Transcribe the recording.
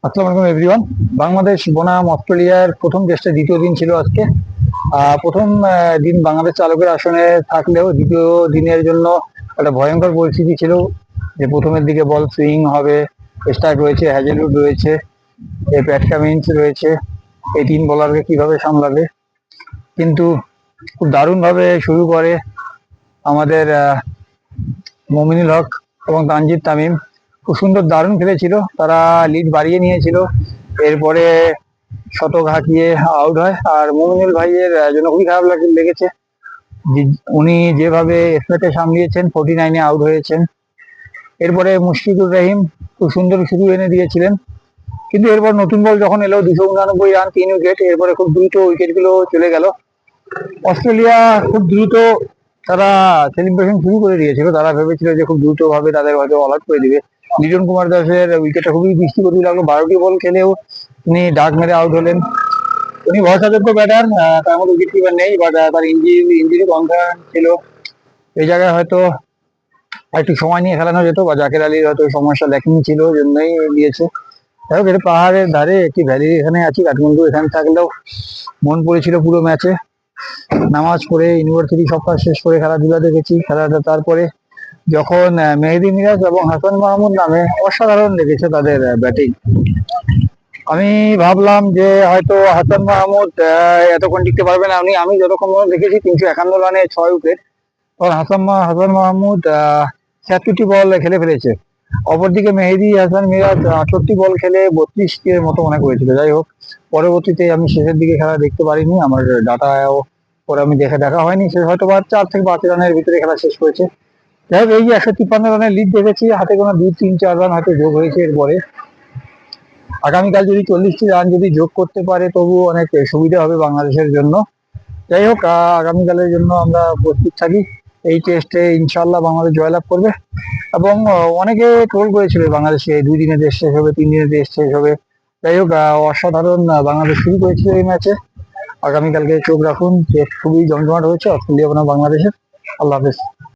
আসসালামু আলাইকুম এভরিওয়ান। বাংলাদেশ বনাম অস্ট্রেলিয়ার প্রথম টেস্টের দ্বিতীয় দিন ছিল আজকে। প্রথম দিন বাংলাদেশ চালকের আসনে থাকলেও দ্বিতীয় দিনের জন্য একটা ভয়ঙ্কর পরিস্থিতি ছিল, যে প্রথমের দিকে বল সুইং হবে। স্টার্ক রয়েছে, হ্যাজেলউড রয়েছে, প্যাট কামিন্স রয়েছে, এই তিন বোলারকে কিভাবে সামলাবে। কিন্তু খুব দারুণভাবে শুরু করে আমাদের মমিনুল হক এবং তানজিদ তামিম। খুব সুন্দর দারুণ খেলেছিল, তারা লিড বাড়িয়ে নিয়েছিল। এরপরে শতক হাঁকিয়ে আউট হয়। আর মমিনুল ভাইয়ের জন্য খুবই খারাপ লেগেছে যে উনি যেভাবে এফএতে সামলিয়েছেন, 49-এ আউট হয়েছেন। এরপরে মুশফিকুর রহিম খুব সুন্দর শুরু এনে দিয়েছিলেন, কিন্তু এরপর নতুন বল যখন এলো 289 রান, 3 উইকেট, এরপরে খুব দ্রুত উইকেট গুলো চলে গেল। অস্ট্রেলিয়া খুব দ্রুত তারা সেলিব্রেশন শুরু করে দিয়েছিল। তারা ভেবেছিল যে খুব দ্রুত ভাবে তাদের হয়তো অল আউট করে দিবে। লিটন কুমার দাসের উইকেটটা খুবই দৃষ্টিকটু লাগলো, 12টি বল খেলেও তিনি ডাক মেরে আউট হলেন। উনি ভরসাযোগ্য ব্যাটার, তার মধ্যে উইকেট কিপার নেই, বাট তার ইঞ্জুরি কনসার্ন ছিল। এই জায়গায় হয়তো একটু সময় নিয়ে খেলানো যেত, বা জাকের আলীর হয়তো সমস্যা দেখেনি ছিল, জন্যই দিয়েছে। যাই হোক, এটা পাহাড়ের ধারে একটি ভ্যালি, এখানে আছি কাঠমান্ডু। এখানে থাকলেও মন পড়েছিল পুরো ম্যাচে। নামাজ পড়ে ইউনিভার্সিটি সব কাজ শেষ করে খেলাধুলা দেখেছি খেলাটা। তারপরে যখন মেহেদী মিরাজ এবং হাসান মাহমুদ নামে, অসাধারণ লেগেছে তাদের ব্যাটিং। আমি ভাবলাম যে হয়তো হাসান মাহমুদ এতক্ষণ টিকতে পারবে না। আমি যতক্ষণ দেখেছি 351 রানে 6 উইকেট। তখন হাসান মাহমুদ 76টি বল খেলে ফেলেছে। অপরদিকে মেহেদী হাসান মিরাজ 68 বল খেলে 32 এর মতো মনে করেছিল। যাই হোক, পরবর্তীতে আমি শেষের দিকে খেলা দেখতে পারিনি, আমার ডাটা পরে আমি দেখা হয়নি। সে হয়তো 4 থেকে 5 রানের ভিতরে খেলা শেষ করেছে। যাই হোক, এই যে 153 রানের লিড দেখেছি, হাতে কোনো 2, 3, 4 রান হয়তো যোগ হয়েছে। এরপরে আগামীকাল যদি 40টি রান যদি যোগ করতে পারে, তবু অনেক সুবিধা হবে বাংলাদেশের জন্য। যাই হোক, আগামীকালের জন্য আমরা প্রস্তুত থাকি। এই টেস্টে ইনশাল্লাহ বাংলাদেশ জয়লাভ করবে। এবং অনেকে ট্রোল করেছিল বাংলাদেশে 2 দিনে টেস্ট শেষ হবে, 3 দিনে টেস্ট শেষ হবে। যাই হোক, অসাধারণ বাংলাদেশ শুরু করেছিল এই ম্যাচে। আগামীকালকে চোখ রাখুন, টেস্ট খুবই জমজমাট হয়েছে অস্ট্রেলিয়া বনাম বাংলাদেশের। আল্লাহ হাফেজ।